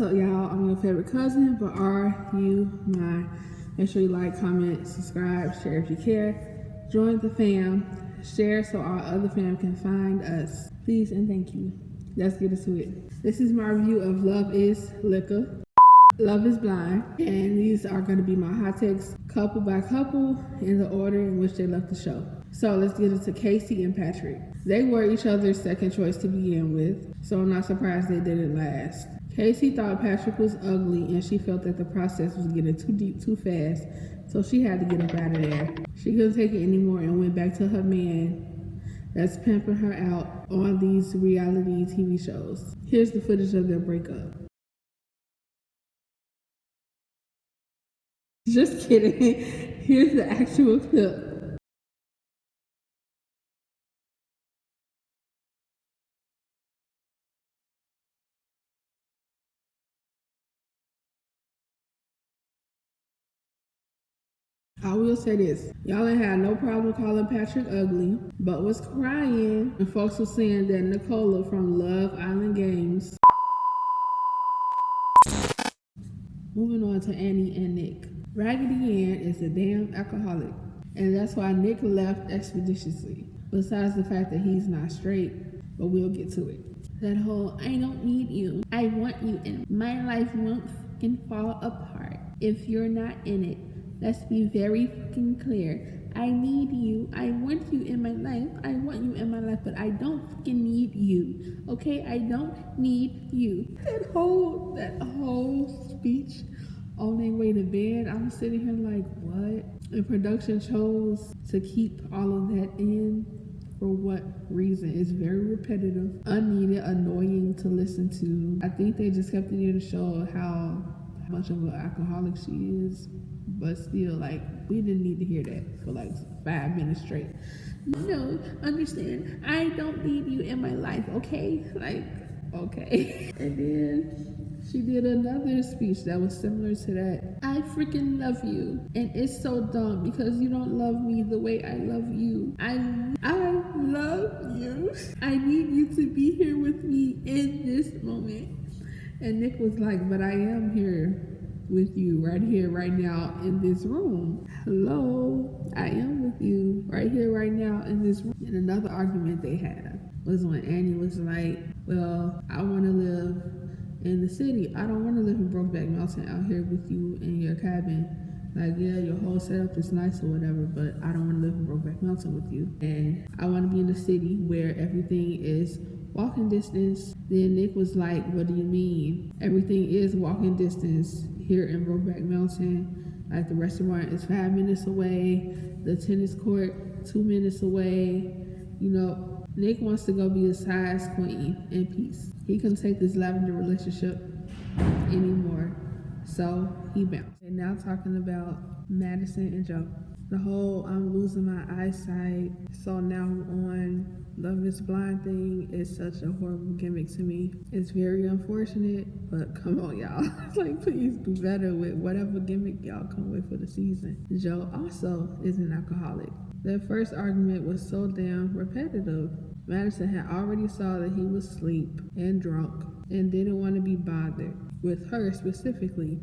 What's up, y'all? I'm your favorite cousin, but are you mine? Make sure you like, comment, subscribe, share if you care. Join the fam. Share so our other fam can find us. Please and thank you. Let's get into it. This is my review of Love is Liquor, Love is Blind, and these are going to be my hot takes couple by couple in the order in which they left the show. So let's get into Casey and Patrick. They were each other's second choice to begin with, so I'm not surprised they didn't last. Casey thought Patrick was ugly and she felt that the process was getting too deep too fast, so she had to get up out of there. She couldn't take it anymore and went back to her man that's pimping her out on these reality TV shows. Here's the footage of their breakup. Just kidding. Here's the actual clip. I will say this, y'all ain't had no problem calling Patrick ugly, but was crying and folks were saying that Nicola from Love Island Games. Moving on to Annie and Nick. Raggedy Ann is a damn alcoholic, and that's why Nick left expeditiously, besides the fact that he's not straight, but we'll get to it. That whole, I don't need you, I want you, and my life won't fucking fall apart if you're not in it. Let's be very fucking clear. I need you. I want you in my life. I want you in my life, but I don't fucking need you. Okay? I don't need you. That whole speech on their way to bed, I'm sitting here like, what? And production chose to keep all of that in. For what reason? It's very repetitive, unneeded, annoying to listen to. I think they just kept it here to show how much of an alcoholic she is. But still, like, we didn't need to hear that for like 5 minutes straight. No, understand, I don't need you in my life, okay? Like, okay. And then she did another speech that was similar to that. I freaking love you. And it's so dumb because you don't love me the way I love you. I love you. I need you to be here with me in this moment. And Nick was like, but I am here with you right here, right now in this room. Hello, I am with you right here, right now in this room. And another argument they had was when Annie was like, well, I want to live in the city. I don't want to live in Brokeback Mountain out here with you in your cabin. Like, yeah, your whole setup is nice or whatever, but I don't want to live in Brokeback Mountain with you. And I want to be in the city where everything is walking distance. Then Nick was like, what do you mean? Everything is walking distance here in Brokeback Mountain. Like, the restaurant is 5 minutes away, the tennis court 2 minutes away. You know, Nick wants to go be a size queen in peace. He couldn't take this lavender relationship anymore, so he bounced. And now talking about Madison and Joe. The whole I'm losing my eyesight, so now I'm on Love is Blind thing is such a horrible gimmick to me. It's very unfortunate, but come on, y'all. Like, please do better with whatever gimmick y'all come with for the season. Joe also is an alcoholic. Their first argument was so damn repetitive. Madison had already saw that he was asleep and drunk and didn't want to be bothered with her specifically.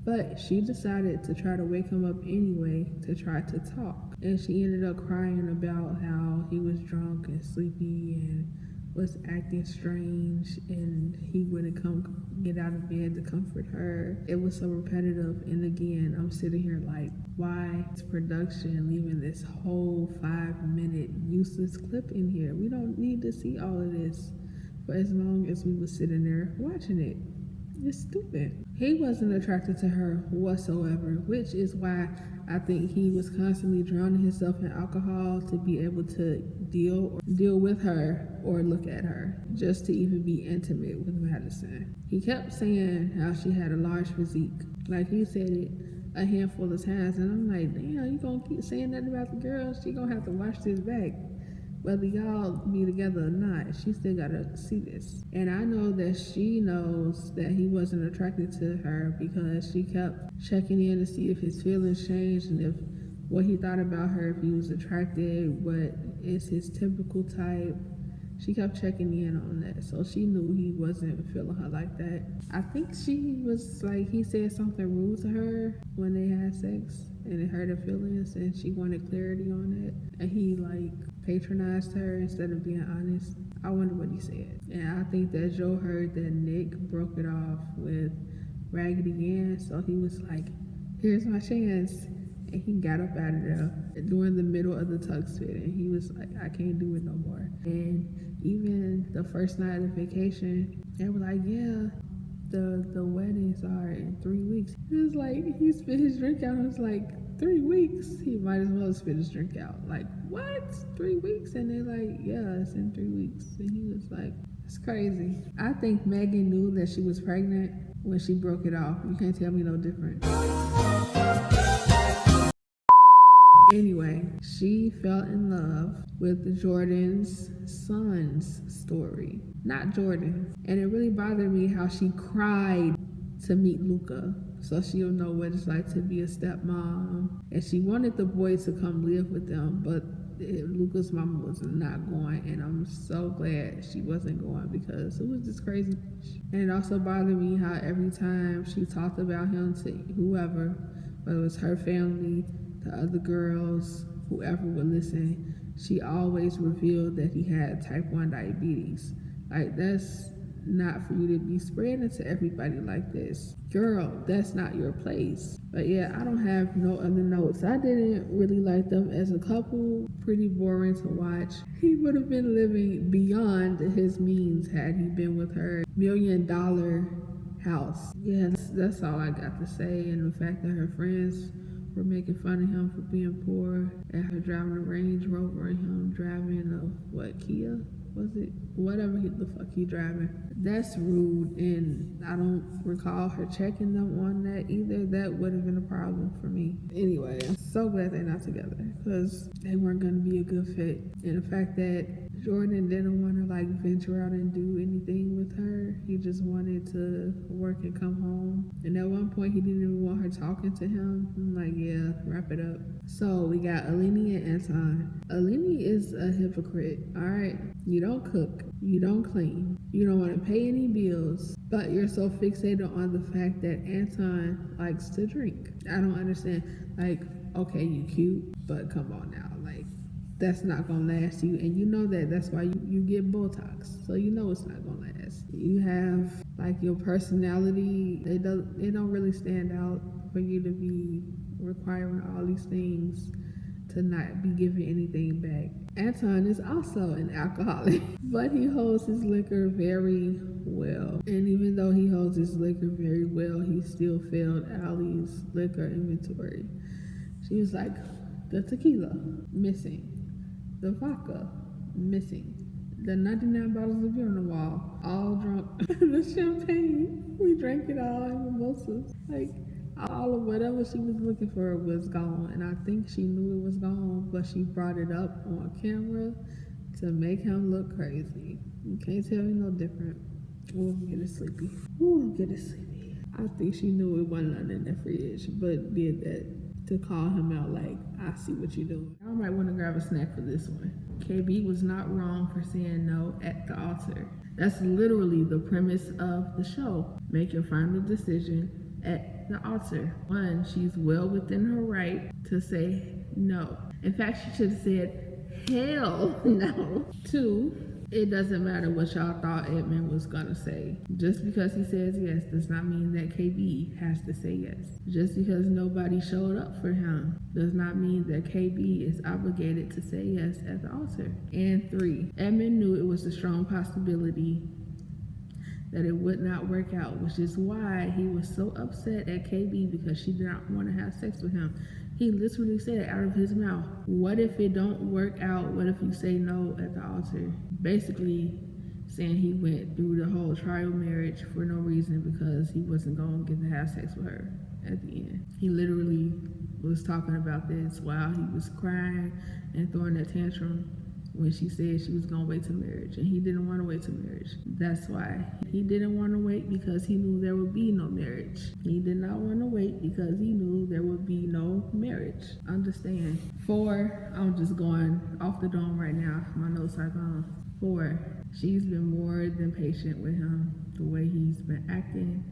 But she decided to try to wake him up anyway to try to talk. And she ended up crying about how he was drunk and sleepy and was acting strange and he wouldn't come get out of bed to comfort her. It was so repetitive. And again, I'm sitting here like, why is production leaving this whole 5-minute useless clip in here? We don't need to see all of this for as long as we were sitting there watching it. It's stupid. He wasn't attracted to her whatsoever, which is why I think he was constantly drowning himself in alcohol to be able to deal with her or look at her, just to even be intimate with Madison. He kept saying how she had a large physique. Like, he said it a handful of times, and I'm like, damn, you gonna keep saying that about the girl? She gonna have to watch this back. Whether y'all be together or not, she still gotta see this. And I know that she knows that he wasn't attracted to her because she kept checking in to see if his feelings changed and if what he thought about her, if he was attracted, what is his typical type. She kept checking in on that, so she knew he wasn't feeling her like that. I think she was like, he said something rude to her when they had sex, and it hurt her feelings, and she wanted clarity on it. And he like patronized her instead of being honest. I wonder what he said. And I think that Joe heard that Nick broke it off with Raggedy Ann, so he was like, here's my chance. And he got up out of there during the middle of the tux fit, and he was like, I can't do it no more. And even the first night of vacation, they were like, yeah, the weddings are in 3 weeks. He was like, he spit his drink out. It was like, 3 weeks? He might as well spit his drink out. Like, what? 3 weeks? And they're like, yeah, it's in 3 weeks. And he was like, it's crazy. I think Megan knew that she was pregnant when she broke it off. You can't tell me no different. Anyway, she fell in love with Jordan's son's story, not Jordan. And it really bothered me how she cried to meet Luca, so she'll know what it's like to be a stepmom. And she wanted the boy to come live with them, but Luca's mama was not going, and I'm so glad she wasn't going because it was just crazy. And it also bothered me how every time she talked about him to whoever, whether it was her family, the other girls, whoever would listen, she always revealed that he had type 1 diabetes. Like, that's not for you to be spreading to everybody like this. Girl, that's not your place. But yeah, I don't have no other notes. I didn't really like them as a couple. Pretty boring to watch. He would have been living beyond his means had he been with her $1 million house. Yeah, that's all I got to say. And the fact that her friends were making fun of him for being poor, and her driving a Range Rover and him driving a Kia? Was it? Whatever the fuck he driving. That's rude, and I don't recall her checking them on that either. That would have been a problem for me. Anyway, I'm so glad they're not together because they weren't going to be a good fit. And the fact that Jordan didn't want to like venture out and do anything with her. He just wanted to work and come home. And at one point, he didn't even want her talking to him. I'm like, yeah, wrap it up. So we got Alini and Anton. Alini is a hypocrite, all right? You don't cook. You don't clean. You don't want to pay any bills. But you're so fixated on the fact that Anton likes to drink. I don't understand. Like, okay, you cute, but come on now. Like, that's not gonna last you, and you know that. That's why you get Botox, so you know it's not gonna last. You have like your personality, they don't really stand out for you to be requiring all these things to not be giving anything back. Anton is also an alcoholic, but he holds his liquor very well. And even though he holds his liquor very well, he still failed Allie's liquor inventory. She was like, the tequila, missing. The vodka, missing. The 99 bottles of beer on the wall, all drunk. The champagne, we drank it all in mimosas. Like, all of whatever she was looking for was gone. And I think she knew it was gone, but she brought it up on camera to make him look crazy. You can't tell me no different. Ooh, I'm getting sleepy. I think she knew it wasn't nothing in the fridge, but did that to call him out like, I see what you're doing. I might want to grab a snack for this one. KB was not wrong for saying no at the altar. That's literally the premise of the show. Make your final decision at the altar. 1, she's well within her right to say no. In fact, she should have said, hell no. 2, it doesn't matter what y'all thought Edmund was gonna say. Just because he says yes does not mean that KB has to say yes. Just because nobody showed up for him does not mean that KB is obligated to say yes at the altar. And 3, Edmund knew it was a strong possibility that it would not work out, which is why he was so upset at KB because she did not want to have sex with him. He literally said it out of his mouth. What if it don't work out? What if you say no at the altar? Basically saying he went through the whole trial marriage for no reason because he wasn't going to get to have sex with her at the end. He literally was talking about this while he was crying and throwing a tantrum when she said she was gonna wait till marriage, and he didn't want to wait till marriage. That's why he didn't want to wait, because he knew there would be no marriage. He did not want to wait because he knew there would be no marriage. Understand? 4, I'm just going off the dome right now. My notes are gone. 4, she's been more than patient with him, the way he's been acting,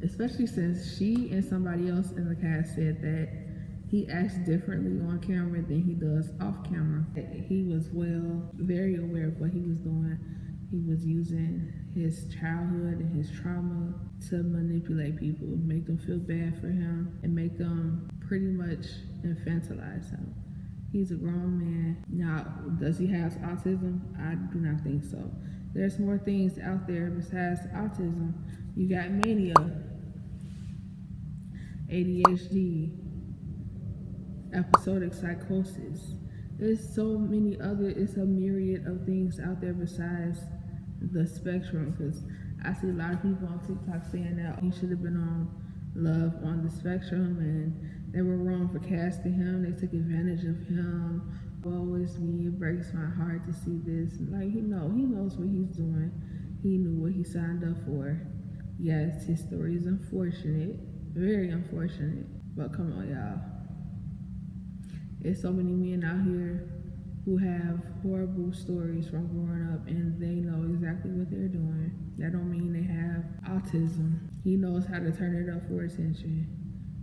especially since she and somebody else in the cast said that he acts differently on camera than he does off camera. He was very aware of what he was doing. He was using his childhood and his trauma to manipulate people, make them feel bad for him, and make them pretty much infantilize him. He's a grown man. Now, does he have autism? I do not think so. There's more things out there besides autism. You got mania, ADHD, episodic psychosis. There's so many other, it's a myriad of things out there besides the spectrum, because I see a lot of people on TikTok saying that he should have been on Love on the Spectrum and they were wrong for casting him. They took advantage of him. Woe is me, it breaks my heart to see this. Like, he knows what he's doing. He knew what he signed up for. Yes, his story is unfortunate, very unfortunate, but come on, y'all. There's so many men out here who have horrible stories from growing up and they know exactly what they're doing. That don't mean they have autism. He knows how to turn it up for attention.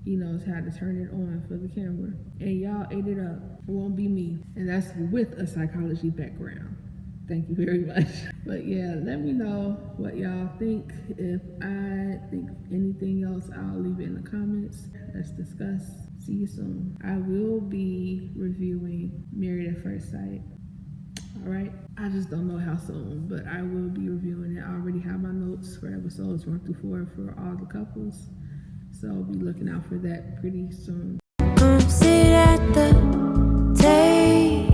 He knows how to turn it on for the camera. And y'all ate it up. It won't be me. And that's with a psychology background. Thank you very much. But yeah, let me know what y'all think. If I think anything else, I'll leave it in the comments. Let's discuss. See you soon. I will be reviewing Married at First Sight. All right. I just don't know how soon, but I will be reviewing it. I already have my notes for episodes 1 through 4 for all the couples. So I'll be looking out for that pretty soon. Come sit at the table.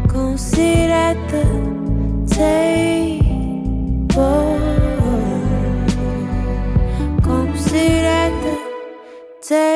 Come sit at the table. Come sit at the table.